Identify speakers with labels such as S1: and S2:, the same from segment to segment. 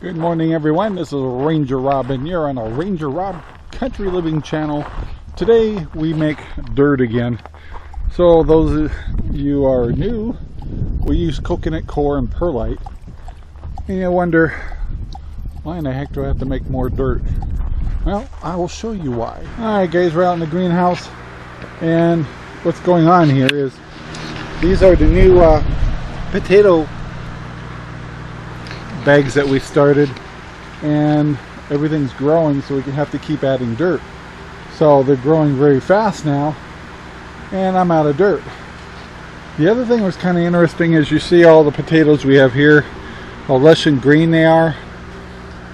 S1: Good morning, everyone. This is RangerRob, and you're on a RangerRob Country Living channel. Today we make dirt again. So those of you are new, we use coconut coir and perlite. And you wonder, why in the heck do I have to make more dirt? Well, I will show you why. Alright guys, we're out in the greenhouse, and what's going on here is these are the new potato bags that we started, and everything's growing, so we can have to keep adding dirt. So they're growing very fast now, and I'm out of dirt. The other thing was kind of interesting is you see all the potatoes we have here, how lush and green they are,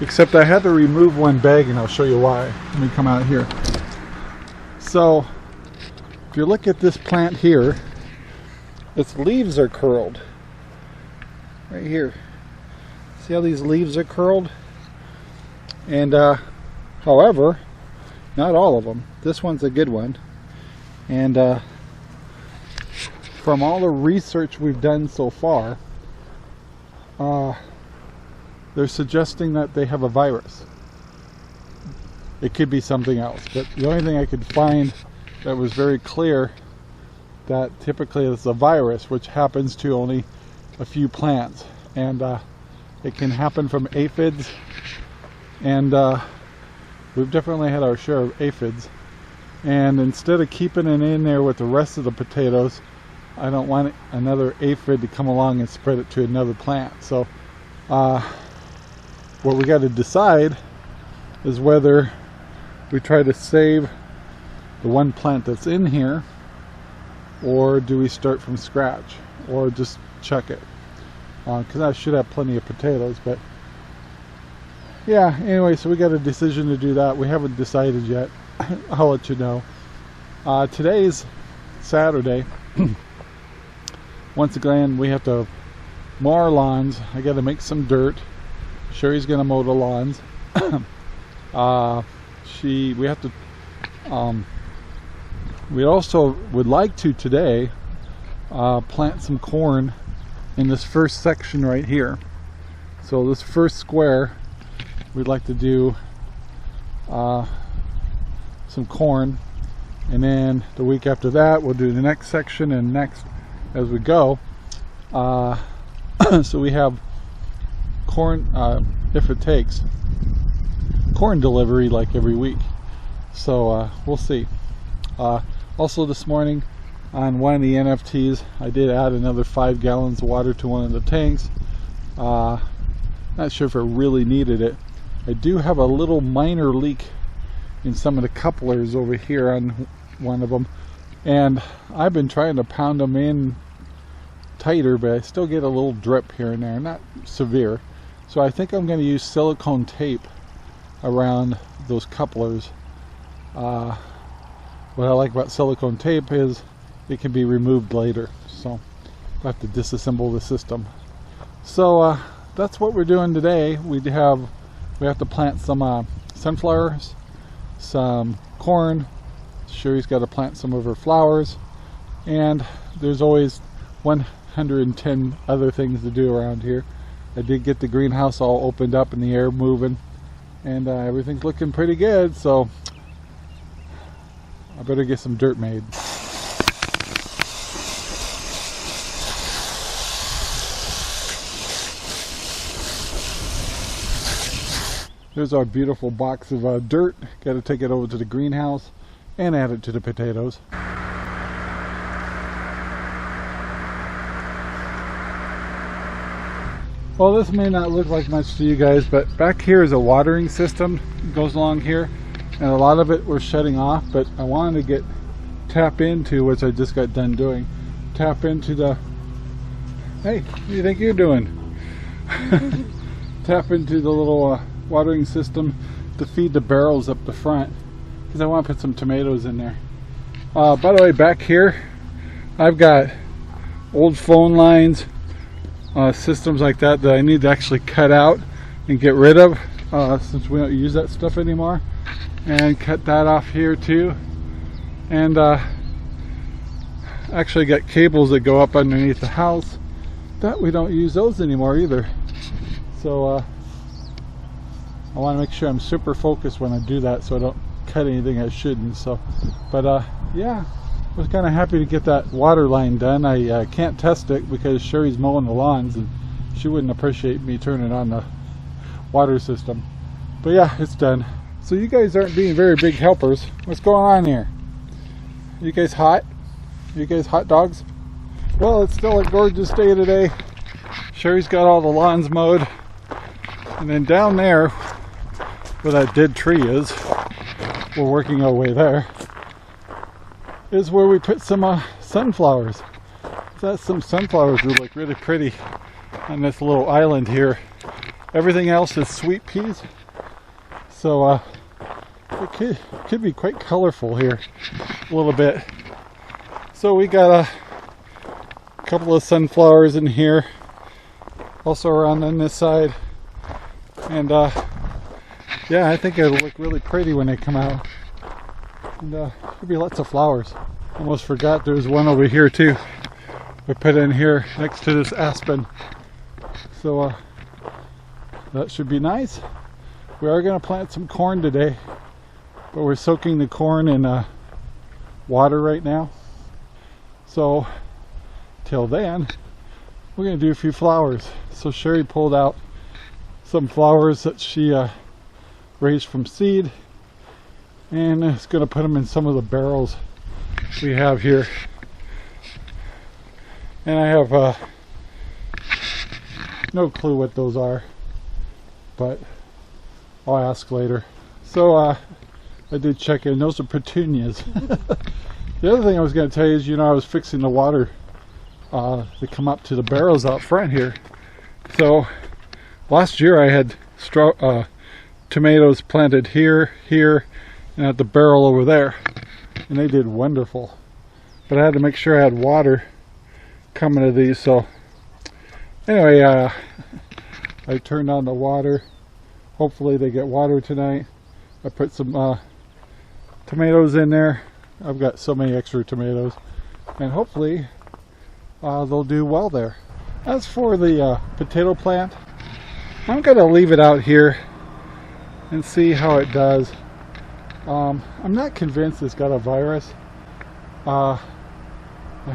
S1: except I had to remove one bag, and I'll show you why. Let me come out here. So if you look at this plant here, its leaves are curled right here. See how these leaves are curled? And however, not all of them. This one's a good one. And from all the research we've done so far, they're suggesting that they have a virus. It could be something else, but the only thing I could find that was very clear that typically it's a virus, which happens to only a few plants, and it can happen from aphids, and we've definitely had our share of aphids. And instead of keeping it in there with the rest of the potatoes, I don't want another aphid to come along and spread it to another plant. So what we got to decide is whether we try to save the one plant that's in here, or do we start from scratch, or just chuck it. Because I should have plenty of potatoes, but yeah, anyway, so we got a decision to do that. We haven't decided yet. I'll let you know. Today's Saturday. Once again, we have to mow our lawns. I got to make some dirt. Sherry's gonna mow the lawns. We have to we also would like to today plant some corn in this first section right here. So this first square, we'd like to do some corn, and then the week after that we'll do the next section, and next as we go. So we have corn, if it takes, corn delivery like every week. So we'll see. Also this morning, on one of the NFTs, I did add another 5 gallons of water to one of the tanks. Not sure if I really needed it. I do have a little minor leak in some of the couplers over here on one of them, and I've been trying to pound them in tighter, but I still get a little drip here and there, not severe. So I think I'm going to use silicone tape around those couplers. What I like about silicone tape is it can be removed later, so I have to disassemble the system. So that's what we're doing today. We have to plant some sunflowers, some corn. Sherry's got to plant some of her flowers, and there's always 110 other things to do around here. I did get the greenhouse all opened up and the air moving, and everything's looking pretty good, so I better get some dirt made. There's our beautiful box of dirt. Got to take it over to the greenhouse and add it to the potatoes. Well, this may not look like much to you guys, but back here is a watering system. It goes along here, and a lot of it we're shutting off, but I wanted to tap into, which I just got done doing, tap into the, hey, what do you think you're doing? Tap into the little watering system to feed the barrels up the front, because I want to put some tomatoes in there. By the way, back here I've got old phone lines, systems like that I need to actually cut out and get rid of, since we don't use that stuff anymore, and cut that off here too. And actually got cables that go up underneath the house that we don't use those anymore either. So I want to make sure I'm super focused when I do that, so I don't cut anything I shouldn't. So, but yeah, I was kind of happy to get that water line done. I can't test it because Sherry's mowing the lawns and she wouldn't appreciate me turning on the water system. But yeah, it's done. So you guys aren't being very big helpers. What's going on here? You guys hot? You guys hot dogs? Well, it's still a gorgeous day today. Sherry's got all the lawns mowed. And then down there, where that dead tree is, we're working our way there, is where we put some sunflowers. That's some sunflowers that look really pretty on this little island here. Everything else is sweet peas. So it could be quite colorful here a little bit. So we got a couple of sunflowers in here, also around on this side. And yeah, I think it'll look really pretty when they come out. And there'll be lots of flowers. Almost forgot there's one over here too. We put in here next to this aspen. So that should be nice. We are going to plant some corn today, but we're soaking the corn in water right now. So till then, we're going to do a few flowers. So Sherry pulled out some flowers that she raised from seed, and is going to put them in some of the barrels we have here. And I have no clue what those are, but I'll ask later. So I did check in. Those are petunias. The other thing I was going to tell you is, I was fixing the water to come up to the barrels out front here. So last year I had tomatoes planted here, and at the barrel over there, and they did wonderful. But I had to make sure I had water coming to these. So anyway, I turned on the water. Hopefully they get water tonight. I put some tomatoes in there. I've got so many extra tomatoes, and hopefully they'll do well there. As for the potato plant, I'm going to leave it out here and see how it does. I'm not convinced it's got a virus. I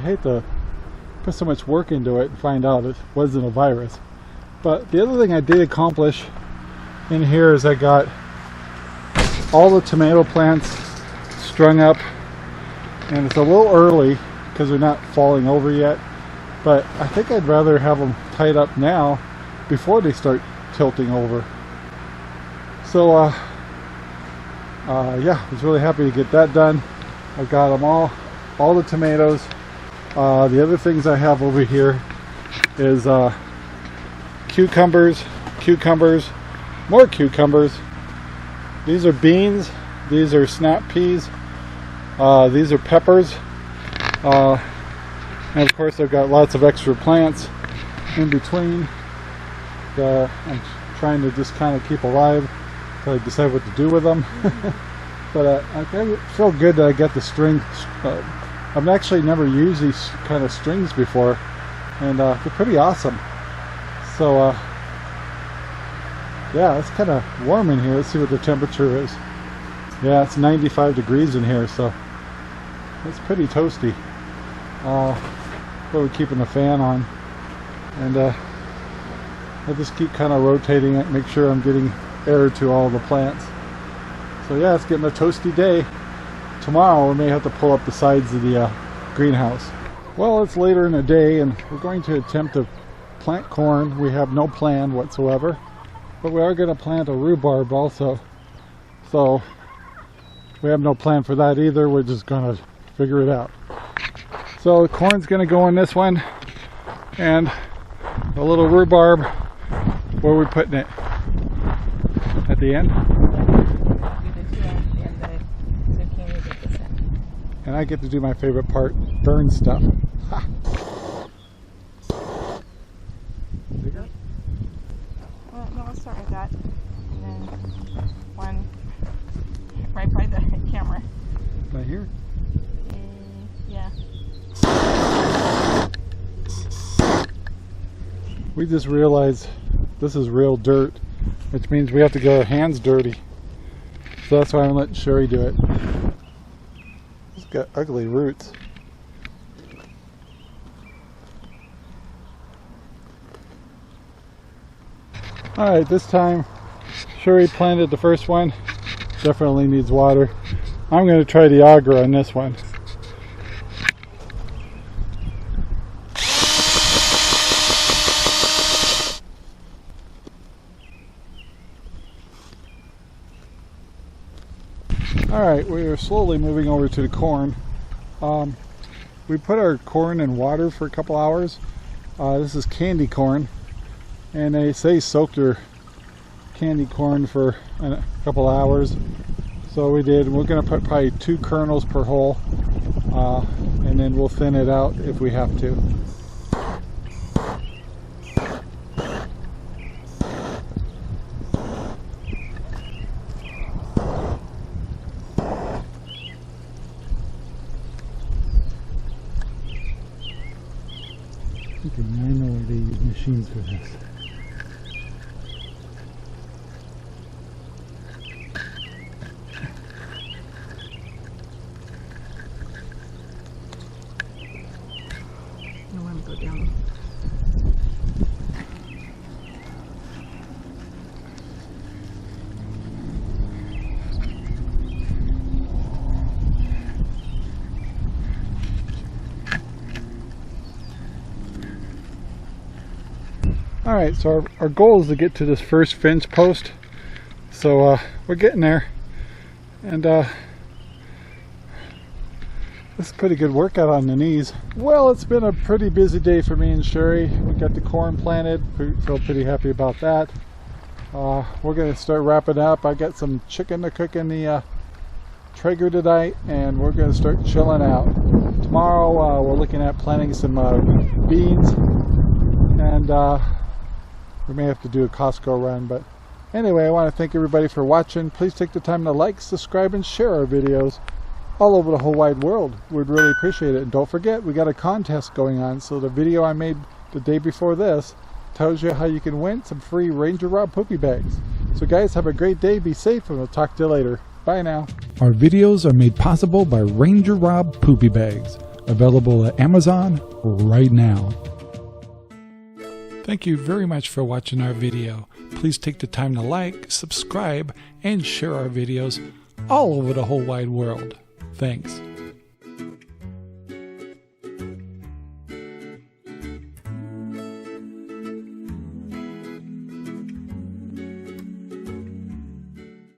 S1: hate to put so much work into it and find out it wasn't a virus. But the other thing I did accomplish in here is I got all the tomato plants strung up, and it's a little early because they're not falling over yet, but I think I'd rather have them tied up now before they start tilting over. So yeah, I was really happy to get that done. I got them all the tomatoes. The other things I have over here is cucumbers, more cucumbers. These are beans, these are snap peas, these are peppers, and of course I've got lots of extra plants in between. I'm trying to just kind of keep alive until I decide what to do with them. But I feel good that I got the string. I've actually never used these kind of strings before, and they're pretty awesome. So yeah, it's kind of warm in here. Let's see what the temperature is. Yeah, it's 95 degrees in here, so it's pretty toasty. But we're keeping the fan on, and I just keep kind of rotating it, make sure I'm getting air to all the plants. So yeah, it's getting a toasty day. Tomorrow we may have to pull up the sides of the greenhouse. Well, it's later in the day, and we're going to attempt to plant corn. We have no plan whatsoever, but we are going to plant a rhubarb also. So we have no plan for that either. We're just going to figure it out. So the corn's going to go in this one, and a little rhubarb, where are we putting it? At the end? And I get to do my favorite part, burn stuff. Ha.
S2: Well, no, let's start with that. And then one right by the camera.
S1: Right here?
S2: Yeah.
S1: We just realized this is real dirt which means we have to get our hands dirty. So that's why I'm letting Sherry do it. It's got ugly roots. Alright, this time Sherry planted the first one. Definitely needs water. I'm going to try the auger on this one. Alright, we are slowly moving over to the corn. We put our corn in water for a couple hours. This is candy corn, and they say soak your candy corn for a couple hours. So we did. We're going to put probably 2 kernels per hole, and then we'll thin it out if we have to. Okay, I know why they use machines for this.
S2: I want to go down.
S1: Alright, so our goal is to get to this first fence post. So we're getting there. And this is a pretty good workout on the knees. Well, it's been a pretty busy day for me and Sherry. We got the corn planted. Feel pretty happy about that. We're going to start wrapping up. I got some chicken to cook in the Traeger tonight, and we're going to start chilling out. Tomorrow we're looking at planting some beans, and we may have to do a Costco run. But anyway, I want to thank everybody for watching. Please take the time to like, subscribe, and share our videos all over the whole wide world. We'd really appreciate it. And don't forget, we got a contest going on. So the video I made the day before this tells you how you can win some free RangerRob poopy bags. So guys, have a great day, be safe, and we'll talk to you later. Bye now.
S3: Our videos are made possible by RangerRob poopy bags, available at Amazon right now. Thank you very much for watching our video. Please take the time to like, subscribe, and share our videos all over the whole wide world. Thanks.